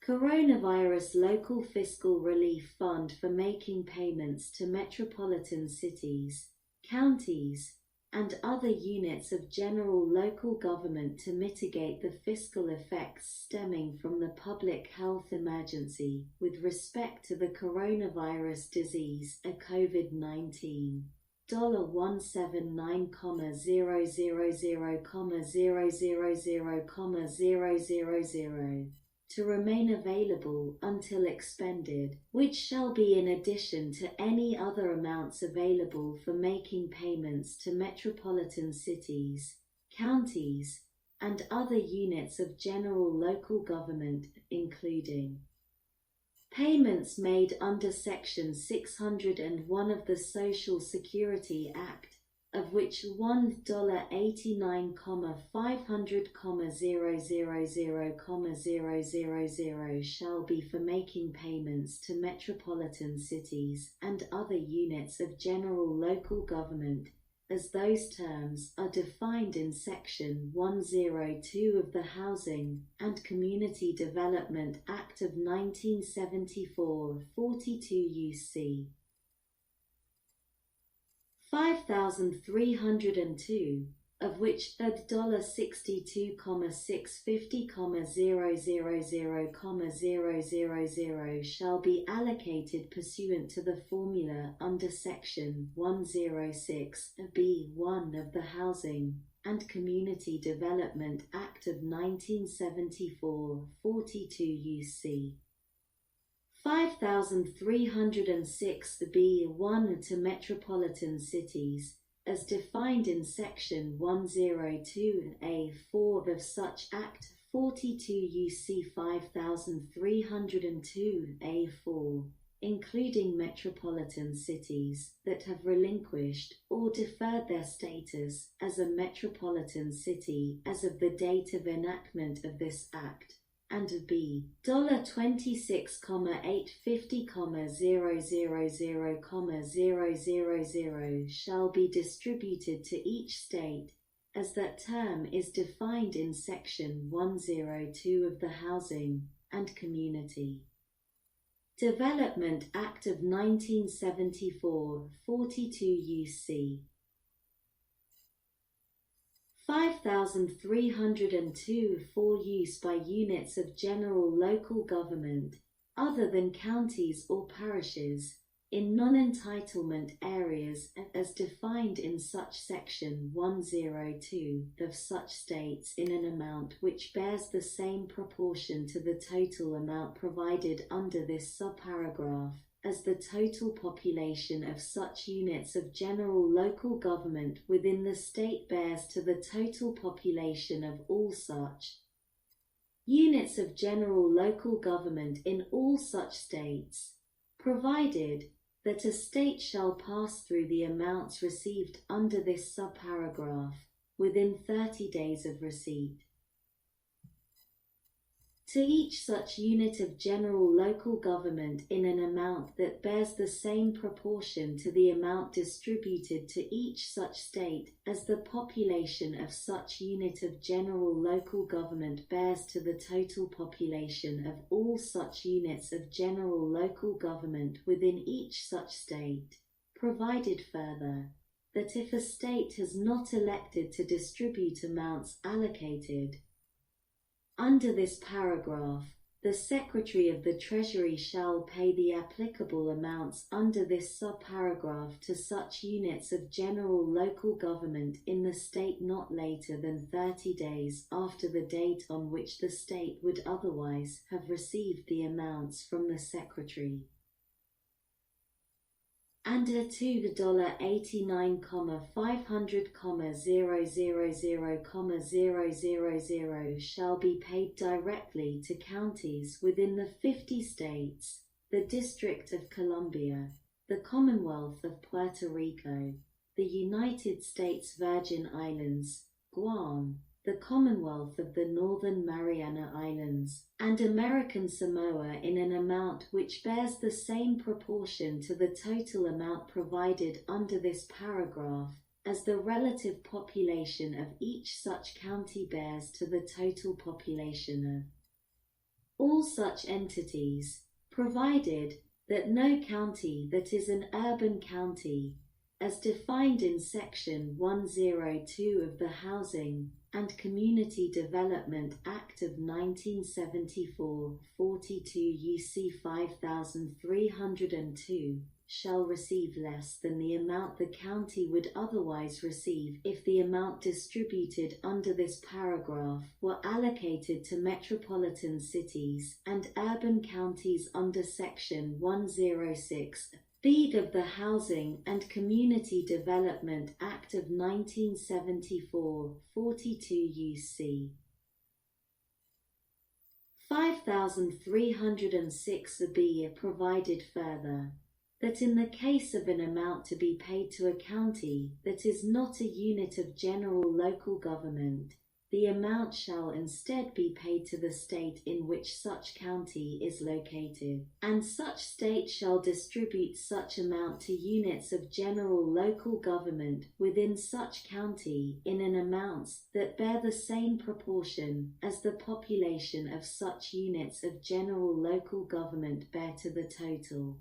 Coronavirus Local Fiscal Relief Fund for making payments to metropolitan cities, counties, and other units of general local government to mitigate the fiscal effects stemming from the public health emergency with respect to the coronavirus disease, a COVID-19. $179,000,000,000 to remain available until expended, which shall be in addition to any other amounts available for making payments to metropolitan cities, counties, and other units of general local government, including payments made under Section 601 of the Social Security Act, of which $1,89,500,000,000 shall be for making payments to metropolitan cities and other units of general local government, as those terms are defined in Section 102 of the Housing and Community Development Act of 1974, 42 U.C. 5,302, of which $62,650,000,000 shall be allocated pursuant to the formula under Section 106(b)(1) of the Housing and Community Development Act of 1974, 42 U.C. 5,306(b)(1) to metropolitan cities, as defined in Section 102(a)(4) of such Act, 42 U.C. 5,302(a)(4), including metropolitan cities that have relinquished or deferred their status as a metropolitan city as of the date of enactment of this Act, and B. $26,850,000,000 shall be distributed to each state, as that term is defined in Section 102 of the Housing and Community Development Act of 1974, 42 U.C. 5,302 for use by units of general local government, other than counties or parishes, in non-entitlement areas as defined in such Section 102 of such states in an amount which bears the same proportion to the total amount provided under this subparagraph as the total population of such units of general local government within the state bears to the total population of all such units of general local government in all such states, provided that a state shall pass through the amounts received under this subparagraph within 30 days of receipt. To each such unit of general local government in an amount that bears the same proportion to the amount distributed to each such state as the population of such unit of general local government bears to the total population of all such units of general local government within each such state, provided further that if a state has not elected to distribute amounts allocated under this paragraph, the Secretary of the Treasury shall pay the applicable amounts under this subparagraph to such units of general local government in the state not later than 30 days after the date on which the state would otherwise have received the amounts from the Secretary. And a $2,89,500,000,000 shall be paid directly to counties within the 50 states, the District of Columbia, the Commonwealth of Puerto Rico, the United States Virgin Islands, Guam, the Commonwealth of the Northern Mariana Islands, and American Samoa in an amount which bears the same proportion to the total amount provided under this paragraph as the relative population of each such county bears to the total population of all such entities, provided that no county that is an urban county, as defined in Section 102 of the Housing and Community Development Act of 1974, 42 UC 5302, shall receive less than the amount the county would otherwise receive if the amount distributed under this paragraph were allocated to metropolitan cities and urban counties under Section 106 B of the Housing and Community Development Act of 1974, 42 UC. 5306b provided further that in the case of an amount to be paid to a county that is not a unit of general local government, the amount shall instead be paid to the state in which such county is located, and such state shall distribute such amount to units of general local government within such county in an amounts that bear the same proportion as the population of such units of general local government bear to the total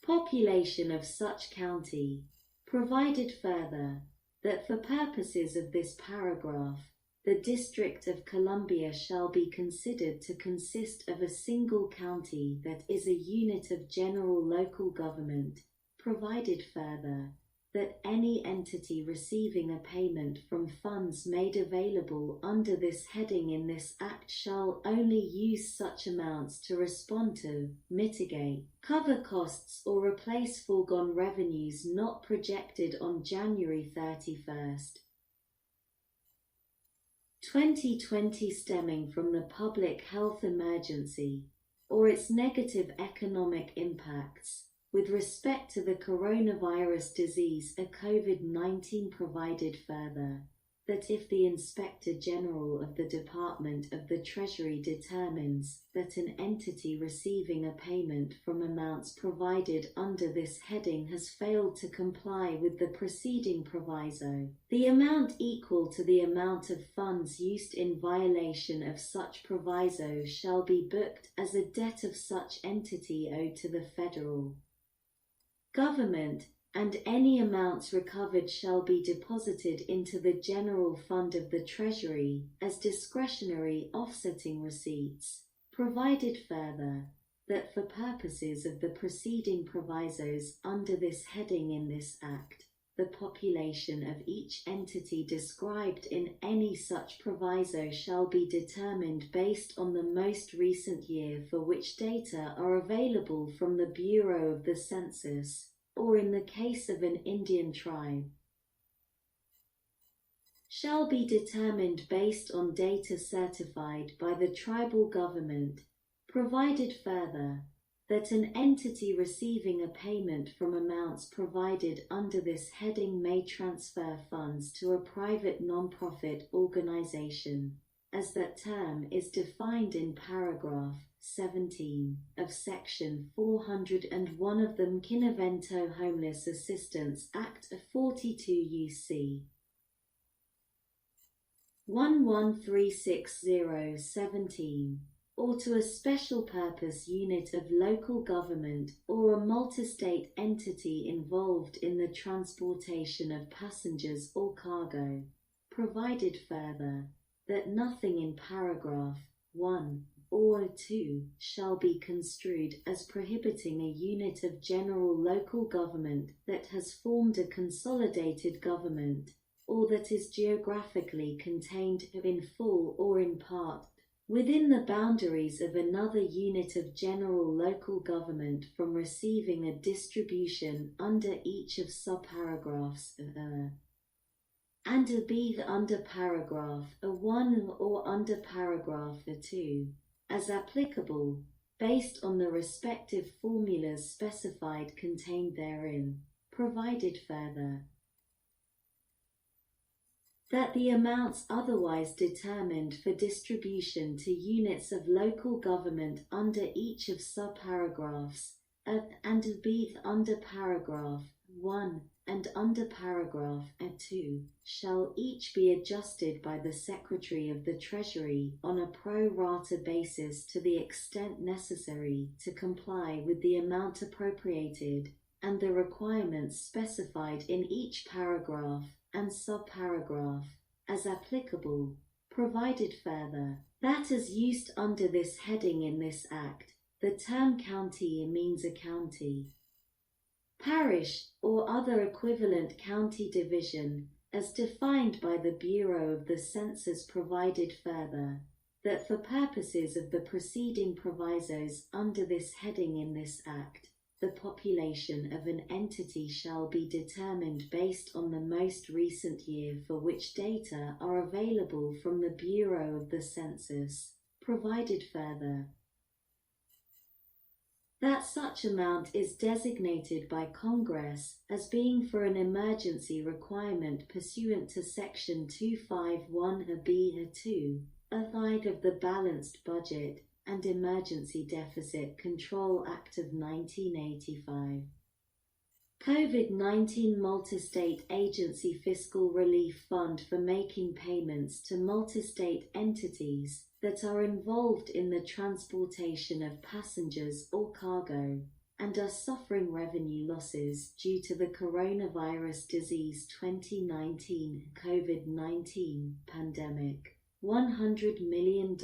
population of such county, provided further that for purposes of this paragraph, the District of Columbia shall be considered to consist of a single county that is a unit of general local government, provided further that any entity receiving a payment from funds made available under this heading in this Act shall only use such amounts to respond to, mitigate, cover costs or replace foregone revenues not projected on January 31st, 2020 stemming from the public health emergency or its negative economic impacts with respect to the coronavirus disease a COVID-19 provided further that if the Inspector General of the Department of the Treasury determines that an entity receiving a payment from amounts provided under this heading has failed to comply with the preceding proviso, the amount equal to the amount of funds used in violation of such proviso shall be booked as a debt of such entity owed to the federal government, and any amounts recovered shall be deposited into the general fund of the Treasury as discretionary offsetting receipts, provided further that for purposes of the preceding provisos under this heading in this Act, the population of each entity described in any such proviso shall be determined based on the most recent year for which data are available from the Bureau of the Census, or in the case of an Indian tribe, shall be determined based on data certified by the tribal government, provided further that an entity receiving a payment from amounts provided under this heading may transfer funds to a private non-profit organization, as that term is defined in paragraph 17 of Section 401 of the Mkinavento Homeless Assistance Act of 42 UC 1136/017, or to a special purpose unit of local government or a multi-state entity involved in the transportation of passengers or cargo, provided further that nothing in paragraph 1 or 2 shall be construed as prohibiting a unit of general local government that has formed a consolidated government, or that is geographically contained in full or in part within the boundaries of another unit of general local government from receiving a distribution under each of subparagraphs and b under paragraph 1 or under paragraph 2, as applicable, based on the respective formulas specified contained therein, provided further that the amounts otherwise determined for distribution to units of local government under each of subparagraphs and b under paragraph 1 and under paragraph A2, shall each be adjusted by the Secretary of the Treasury on a pro rata basis to the extent necessary to comply with the amount appropriated and the requirements specified in each paragraph and subparagraph, as applicable, provided further, that as used under this heading in this Act, the term county means a county, parish, or other equivalent county division, as defined by the Bureau of the Census. Provided further, that for purposes of the preceding provisos under this heading in this Act, the population of an entity shall be determined based on the most recent year for which data are available from the Bureau of the Census. Provided further, that such amount is designated by Congress as being for an emergency requirement pursuant to Section 251(b)(2), allied of the Balanced Budget and Emergency Deficit Control Act of 1985. COVID-19 Multi-State Agency Fiscal Relief Fund for making payments to multi-state entities that are involved in the transportation of passengers or cargo and are suffering revenue losses due to the coronavirus disease 2019 COVID-19 pandemic. $100 million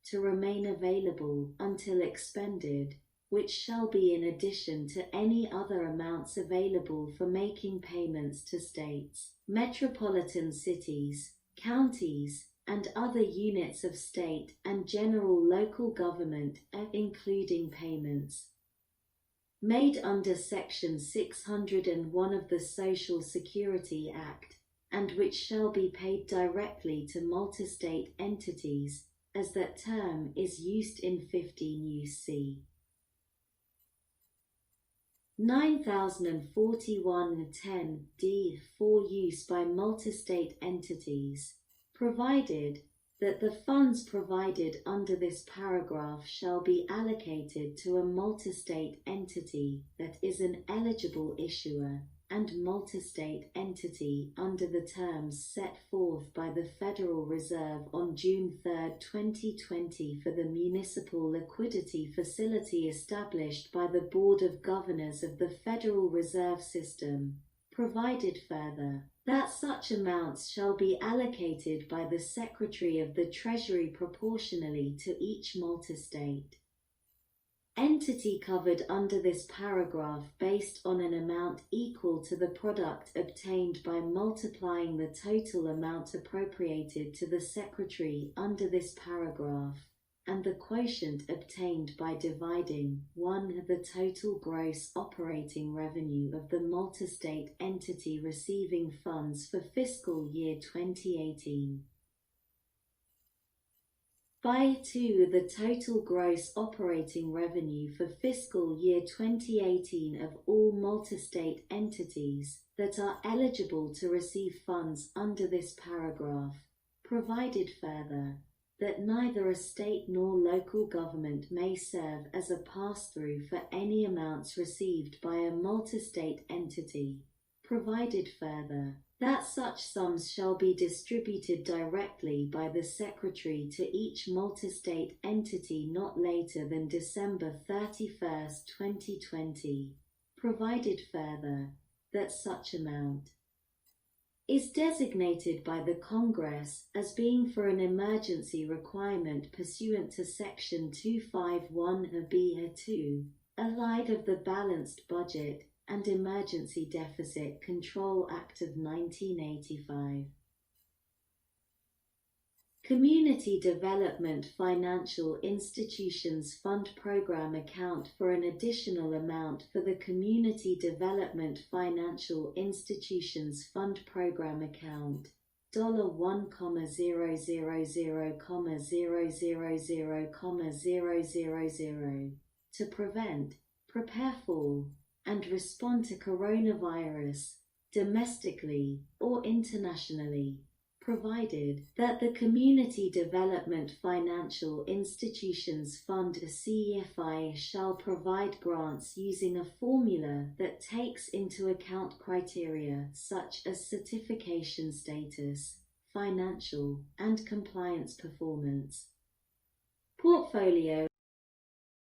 to remain available until expended, which shall be in addition to any other amounts available for making payments to states, metropolitan cities, counties, and other units of state and general local government, including payments made under Section 601 of the Social Security Act, and which shall be paid directly to multi-state entities, as that term is used in 15 U.C. 9041(10)(d) for use by multi-state entities, provided that the funds provided under this paragraph shall be allocated to a multi-state entity that is an eligible issuer and multi-state entity under the terms set forth by the Federal Reserve on June 3, 2020 for the municipal liquidity facility established by the Board of Governors of the Federal Reserve System. Provided further, that such amounts shall be allocated by the Secretary of the Treasury proportionally to each multi-state entity covered under this paragraph based on an amount equal to the product obtained by multiplying the total amount appropriated to the Secretary under this paragraph, and the quotient obtained by dividing 1. The total gross operating revenue of the multi-state entity receiving funds for fiscal year 2018. By 2. The total gross operating revenue for fiscal year 2018 of all multi-state entities that are eligible to receive funds under this paragraph, provided further, that neither a state nor local government may serve as a pass-through for any amounts received by a multi-state entity, provided further, that such sums shall be distributed directly by the Secretary to each multi-state entity not later than December 31, 2020, provided further, that such amount is designated by the Congress as being for an emergency requirement pursuant to Section 251(b)(2), allied of the Balanced Budget and Emergency Deficit Control Act of 1985. Community Development Financial Institutions Fund Program account for an additional amount for the Community Development Financial Institutions Fund Program account $1,000,000,000,000 to prevent, prepare for, and respond to coronavirus, domestically or internationally. provided that the Community Development Financial Institutions Fund (CEFI) shall provide grants using a formula that takes into account criteria such as certification status, financial, and compliance performance. Portfolio